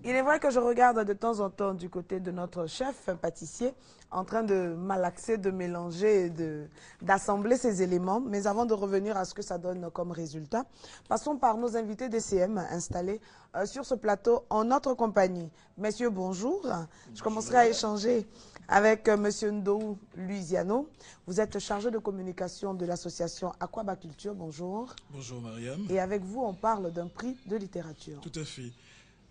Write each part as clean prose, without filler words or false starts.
Il est vrai que je regarde de temps en temps du côté de notre chef, un pâtissier, en train de malaxer, de mélanger, d'assembler ces éléments. Mais avant de revenir à ce que ça donne comme résultat, passons par nos invités DCM installés sur ce plateau en notre compagnie. Messieurs, bonjour. Je commencerai à échanger avec Monsieur Ndou Luisiano. Vous êtes chargé de communication de l'association Aquabaculture. Bonjour. Bonjour Mariam. Et avec vous, on parle d'un prix de littérature. Tout à fait.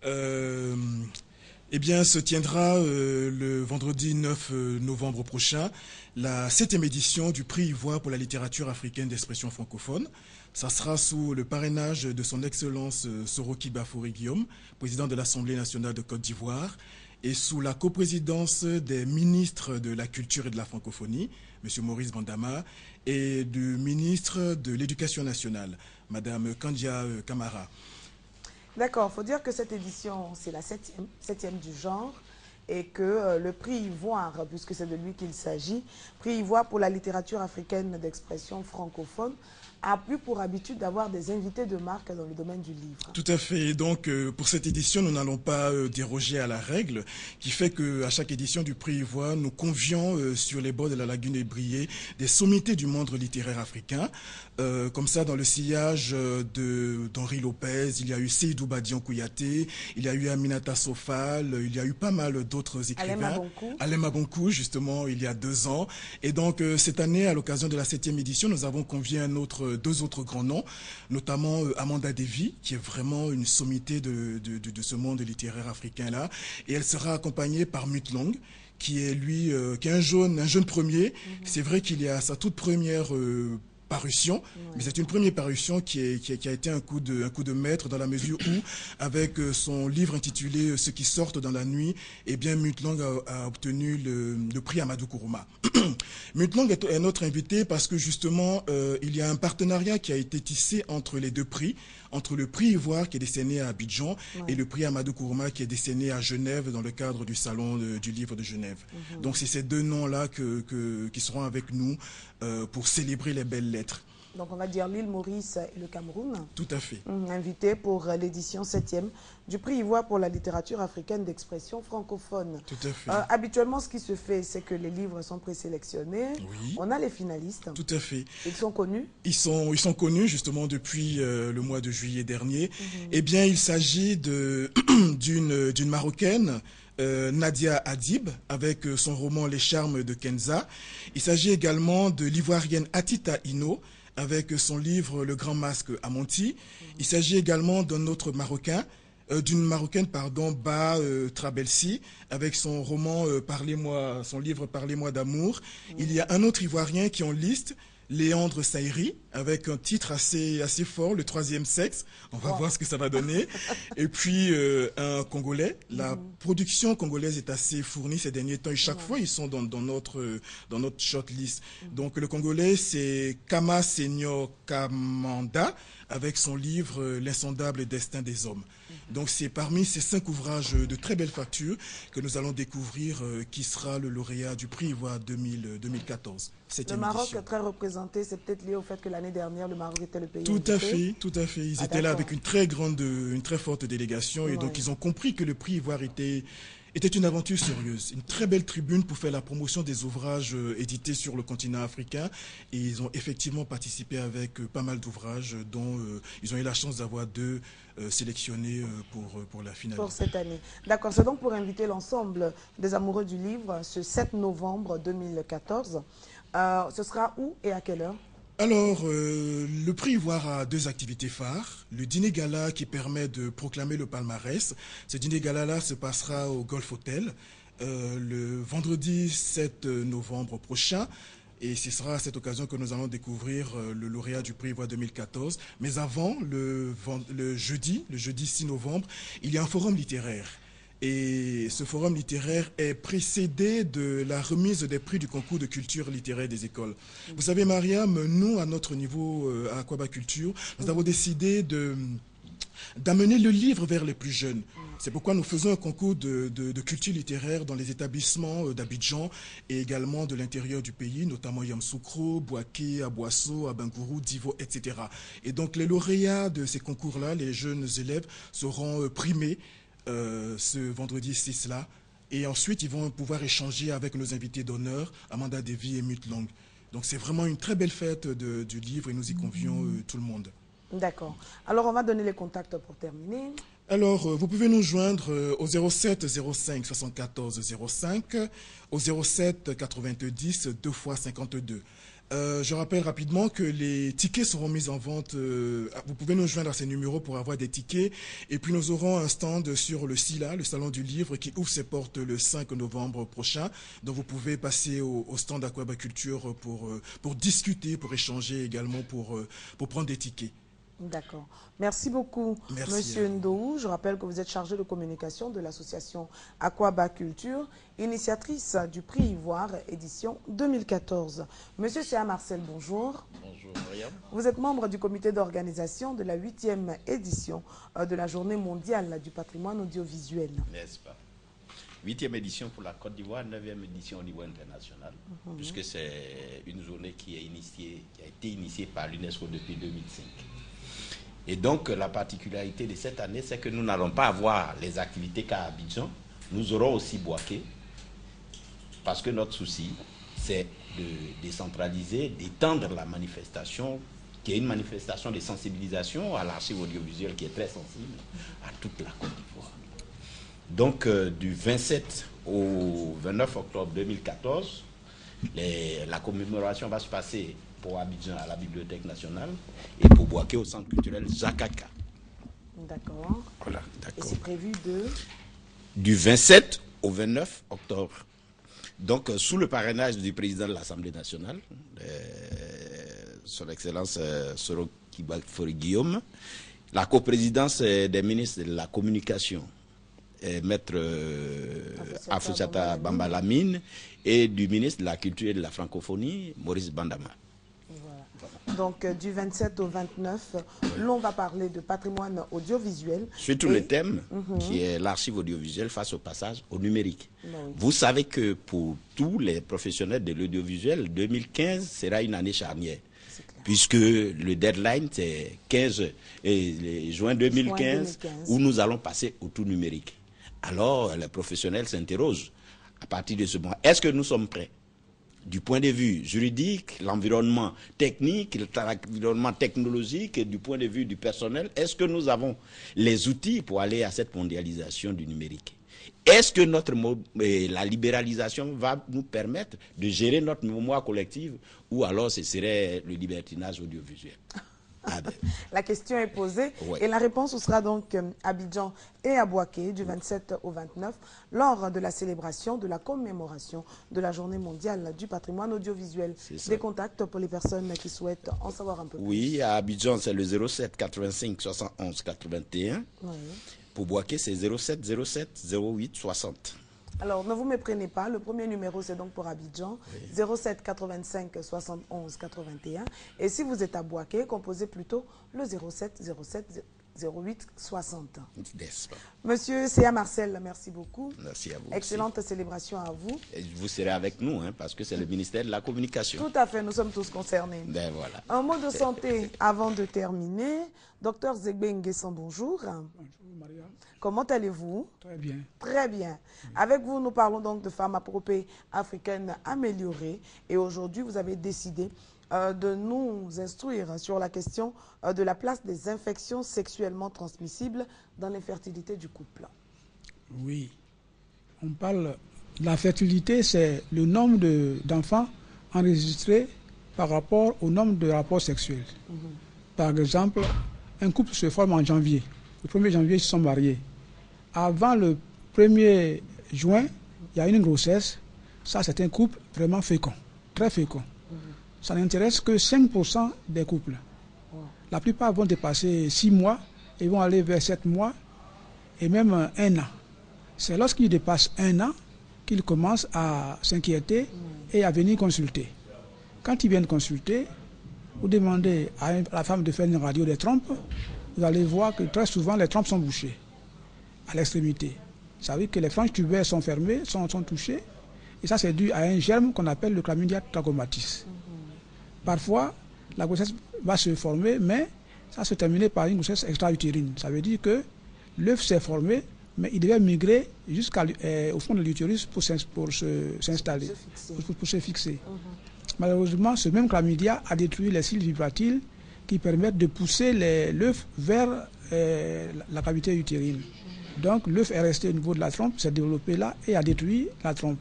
Eh bien, se tiendra le vendredi 9 novembre prochain la 7e édition du prix Ivoire pour la littérature africaine d'expression francophone. Ça sera sous le parrainage de son Excellence Soroki Bafori Guillaume, président de l'Assemblée nationale de Côte d'Ivoire, et sous la coprésidence des ministres de la Culture et de la Francophonie, M. Maurice Bandama, et du ministre de l'Éducation nationale, Mme Kandia Kamara. D'accord, il faut dire que cette édition, c'est la septième du genre et que le prix Ivoire, puisque c'est de lui qu'il s'agit, prix Ivoire pour la littérature africaine d'expression francophone, a plus pour habitude d'avoir des invités de marque dans le domaine du livre. Tout à fait. Et donc, pour cette édition, nous n'allons pas déroger à la règle qui fait qu'à chaque édition du prix Ivoire, nous convions sur les bords de la lagune Ébrié des sommités du monde littéraire africain. Comme ça, dans le sillage d'Henri Lopez, il y a eu Seydou Badian Kouyaté, il y a eu Aminata Sofal, il y a eu pas mal d'autres écrivains. Alain Mabonkou, justement, il y a 2 ans. Et donc, cette année, à l'occasion de la 7e édition, nous avons convié deux autres grands noms, notamment Amanda Devi, qui est vraiment une sommité de ce monde littéraire africain-là. Et elle sera accompagnée par Mutlong, qui est lui, qui est un jeune premier. C'est vrai qu'il y a sa toute première parution, mais c'est une première parution qui a été un coup de maître dans la mesure où, avec son livre intitulé Ceux qui sortent dans la nuit, eh bien Mutlong a obtenu le prix Amadou Kourouma. Mutlong est notre invité parce que justement, il y a un partenariat qui a été tissé entre les deux prix, entre le prix Ivoire qui est décerné à Abidjan et le prix Amadou Kourouma qui est décerné à Genève dans le cadre du Salon du Livre de Genève. Donc c'est ces 2 noms-là qui seront avec nous pour célébrer les belles lettres. Donc on va dire l'île Maurice et le Cameroun. Tout à fait. Invité pour l'édition 7e du prix Ivoire pour la littérature africaine d'expression francophone. Tout à fait. Habituellement, ce qui se fait, c'est que les livres sont présélectionnés. Oui. On a les finalistes. Tout à fait. Ils sont connus? Ils sont connus justement depuis le mois de juillet dernier. Eh bien, il s'agit d'une Marocaine, Nadia Adib, avec son roman Les Charmes de Kenza. Il s'agit également de l'Ivoirienne Atita Ino, avec son livre Le Grand Masque à Monti. Il s'agit également d'un autre Marocain, d'une Marocaine, Ba Trabelsi, avec son roman son livre Parlez-moi d'amour. Il y a un autre Ivoirien qui est en liste, Léandre Saïri, avec un titre assez fort, Le Troisième Sexe. On va voir ce que ça va donner. Et puis un Congolais. La production congolaise est assez fournie ces derniers temps et chaque fois ils sont dans notre shortlist. Donc le Congolais, c'est Kama Senior Kamanda, avec son livre L'insondable destin des hommes. Donc c'est parmi ces 5 ouvrages de très belle facture que nous allons découvrir qui sera le lauréat du prix Ivoire 2014. Le Maroc est très représenté, c'est peut-être lié au fait que l'année dernière, le Maroc était le pays Tout à fait, tout à fait. Ils étaient là avec une très forte délégation et donc ils ont compris que le prix Ivoire était une aventure sérieuse, une très belle tribune pour faire la promotion des ouvrages édités sur le continent africain. Et ils ont effectivement participé avec pas mal d'ouvrages dont ils ont eu la chance d'avoir 2 sélectionnés pour la finale. Pour cette année. D'accord, c'est donc pour inviter l'ensemble des amoureux du livre ce 7 novembre 2014. Ce sera où et à quelle heure? Alors, le prix Ivoire a 2 activités phares. Le dîner gala qui permet de proclamer le palmarès. Ce dîner gala-là se passera au Golf Hotel le vendredi 7 novembre prochain. Et ce sera à cette occasion que nous allons découvrir le lauréat du prix Ivoire 2014. Mais avant, le jeudi 6 novembre, il y a un forum littéraire. Et ce forum littéraire est précédé de la remise des prix du concours de culture littéraire des écoles. Vous savez, Mariam, nous, à notre niveau, à Aquabaculture, nous avons décidé d'amener le livre vers les plus jeunes. C'est pourquoi nous faisons un concours de culture littéraire dans les établissements d'Abidjan et également de l'intérieur du pays, notamment Yamoussoukro, Bouaké, Abouasso, Abangourou, Divo, etc. Et donc les lauréats de ces concours-là, les jeunes élèves, seront primés ce vendredi 6 là. Et ensuite, ils vont pouvoir échanger avec nos invités d'honneur, Amanda Davy et Mute Long. Donc c'est vraiment une très belle fête du livre et nous y convions tout le monde. D'accord. Alors on va donner les contacts pour terminer. Alors, vous pouvez nous joindre au 07 05 74 05, au 07 90 2 x 52. Je rappelle rapidement que les tickets seront mis en vente. Vous pouvez nous joindre à ces numéros pour avoir des tickets. Et puis nous aurons un stand sur le SILA, le Salon du Livre, qui ouvre ses portes le 5 novembre prochain. Donc vous pouvez passer au stand Aquaba Culture pour discuter, pour échanger également, pour prendre des tickets. D'accord. Merci beaucoup, Monsieur Ndou. Je rappelle que vous êtes chargé de communication de l'association Aquaba Culture, initiatrice du prix Ivoire, édition 2014. Monsieur Céa Marcel, bonjour. Bonjour, Mariam. Vous êtes membre du comité d'organisation de la 8e édition de la Journée mondiale du patrimoine audiovisuel. N'est-ce pas? 8e édition pour la Côte d'Ivoire, 9e édition au niveau international, puisque c'est une journée qui a été initiée par l'UNESCO depuis 2005. Et donc, la particularité de cette année, c'est que nous n'allons pas avoir les activités qu'à Abidjan. Nous aurons aussi Bouaké, parce que notre souci, c'est de décentraliser, d'étendre la manifestation, qui est une manifestation de sensibilisation à l'archive audiovisuelle qui est très sensible à toute la Côte d'Ivoire. Donc, du 27 au 29 octobre 2014, la commémoration va se passer pour Abidjan à la Bibliothèque nationale et pour Bouaké au Centre culturel Zakaka. D'accord. Voilà, d'accord. Et c'est prévu du 27 au 29 octobre. Donc, sous le parrainage du président de l'Assemblée nationale, son Excellence Soro Kibafori Guillaume, la coprésidence des ministres de la Communication, Maître Afoussata Bambalamine, et du ministre de la Culture et de la Francophonie, Maurice Bandama. Donc, du 27 au 29, l'on va parler de patrimoine audiovisuel. Surtout le thème, qui est l'archive audiovisuelle face au passage au numérique. Oui. Vous savez que pour tous les professionnels de l'audiovisuel, 2015 sera une année charnière. Puisque le deadline, c'est 15 juin 2015, où nous allons passer au tout numérique. Alors, les professionnels s'interrogent à partir de ce moment. Est-ce que nous sommes prêts ? Du point de vue juridique, l'environnement technique, l'environnement technologique, et du point de vue du personnel, est-ce que nous avons les outils pour aller à cette mondialisation du numérique? Est-ce que la libéralisation va nous permettre de gérer notre mémoire collective, ou alors ce serait le libertinage audiovisuel? La question est posée, ouais. Et la réponse sera donc à Abidjan et à Bouaké du 27 au 29 lors de la célébration de la commémoration de la Journée mondiale du patrimoine audiovisuel. Des contacts pour les personnes qui souhaitent en savoir un peu plus. Oui, à Abidjan c'est le 07 85 71 81. Oui. Pour Bouaké c'est 07 07 08 60. Alors, ne vous méprenez pas, le premier numéro, c'est donc pour Abidjan, oui. 07 85 71 81. Et si vous êtes à Bouaké, composez plutôt le 07 07 08 60. Monsieur Céa Marcel, merci beaucoup. Merci à vous. Excellente célébration à vous. Et vous serez avec nous, hein, parce que c'est le ministère de la Communication. Tout à fait, nous sommes tous concernés. Ben voilà. Un mot de santé avant de terminer. Docteur Zegbe Nguessan, bonjour. Bonjour Maria. Comment allez-vous? Très bien. Très bien. Avec vous, nous parlons donc de pharmacopée africaine améliorée. Et aujourd'hui, vous avez décidé de nous instruire sur la question de la place des infections sexuellement transmissibles dans l'infertilité du couple. Oui. On parle de la fertilité, c'est le nombre d'enfants enregistrés par rapport au nombre de rapports sexuels. Par exemple, un couple se forme en janvier. Le 1er janvier, ils se sont mariés. Avant le 1er juin, il y a une grossesse. Ça, c'est un couple vraiment fécond, très fécond. Ça n'intéresse que 5% des couples. La plupart vont dépasser 6 mois et vont aller vers 7 mois et même 1 an. C'est lorsqu'ils dépassent 1 an qu'ils commencent à s'inquiéter et à venir consulter. Quand ils viennent consulter, vous demandez à la femme de faire une radio des trompes, vous allez voir que très souvent les trompes sont bouchées à l'extrémité. Ça veut dire que les franges tubaires sont fermées, sont touchées, et ça c'est dû à un germe qu'on appelle le Chlamydia trachomatis. Parfois, la grossesse va se former, mais ça se termine par une grossesse extra-utérine. Ça veut dire que l'œuf s'est formé, mais il devait migrer jusqu'au fond de l'utérus pour s'installer, pour se fixer. Malheureusement, ce même chlamydia a détruit les cils vibratiles qui permettent de pousser l'œuf vers la cavité utérine. Donc l'œuf est resté au niveau de la trompe, s'est développé là et a détruit la trompe.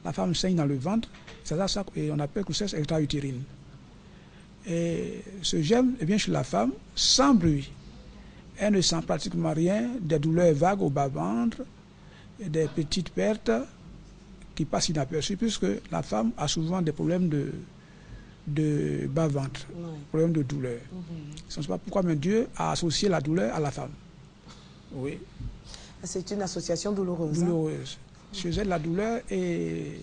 La femme saigne dans le ventre, c'est ça qu'on appelle grossesse extra-utérine. Et ce germe vient chez la femme sans bruit. Elle ne sent pratiquement rien, des douleurs vagues au bas-ventre, des petites pertes qui passent inaperçues, puisque la femme a souvent des problèmes de bas-ventre, problèmes de douleur. Je ne sais pas pourquoi, mais Dieu a associé la douleur à la femme. Oui. C'est une association douloureuse. Douloureuse. Chez elle, la douleur et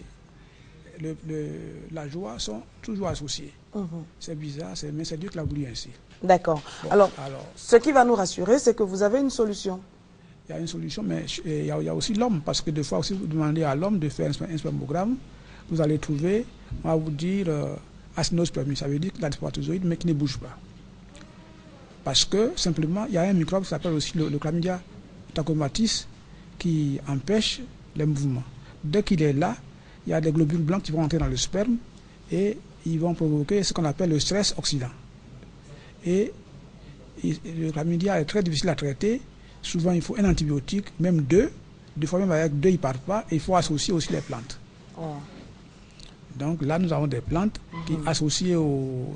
la joie sont toujours associés. C'est bizarre, mais c'est Dieu qui l'a voulu ainsi. D'accord. Bon, alors, ce qui va nous rassurer, c'est que vous avez une solution. Il y a une solution, mais il y a aussi l'homme, parce que des fois, si vous demandez à l'homme de faire un spermogramme, vous allez trouver, on va vous dire acinospermie, ça veut dire qu'il a des spermatozoïdes, mais qui ne bougent pas. Parce que, simplement, il y a un microbe qui s'appelle aussi le chlamydia trachomatis qui empêche les mouvements. Dès qu'il est là, il y a des globules blancs qui vont entrer dans le sperme et ils vont provoquer ce qu'on appelle le stress oxydant. Et le chlamydia est très difficile à traiter. Souvent, il faut un antibiotique, même deux. Des fois, même avec deux, il ne part pas. Et il faut associer aussi les plantes. Donc là, nous avons des plantes qui, associées au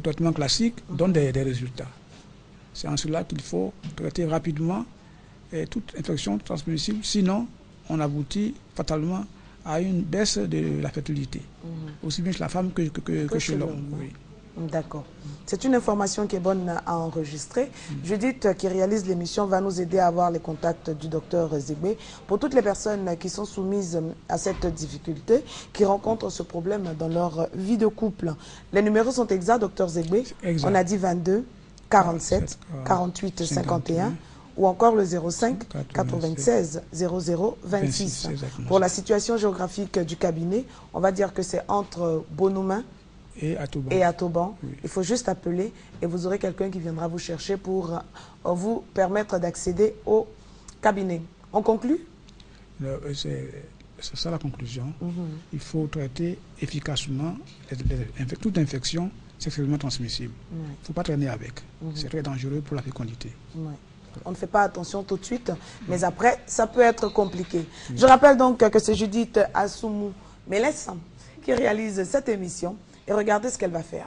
traitement classique, donnent des résultats. C'est en cela qu'il faut traiter rapidement toute infection transmissible. Sinon, on aboutit fatalement à une baisse de la fertilité, aussi bien chez la femme que chez l'homme. Oui. D'accord. C'est une information qui est bonne à enregistrer. Judith, qui réalise l'émission, va nous aider à avoir les contacts du docteur Zegbé pour toutes les personnes qui sont soumises à cette difficulté, qui rencontrent ce problème dans leur vie de couple. Les numéros sont exacts, docteur Zegbé. On a dit 22 47 48 51 ou encore le 05 96 00 26. Pour la situation géographique du cabinet, on va dire que c'est entre Bonoumin et Atoban. Oui. Il faut juste appeler et vous aurez quelqu'un qui viendra vous chercher pour vous permettre d'accéder au cabinet. On conclut? C'est ça la conclusion. Il faut traiter efficacement toute infection sexuellement transmissible. Il ne faut pas traîner avec. C'est très dangereux pour la fécondité. On ne fait pas attention tout de suite, mais après, ça peut être compliqué. Je rappelle donc que c'est Judith Assoumou Mélès qui réalise cette émission. Et regardez ce qu'elle va faire.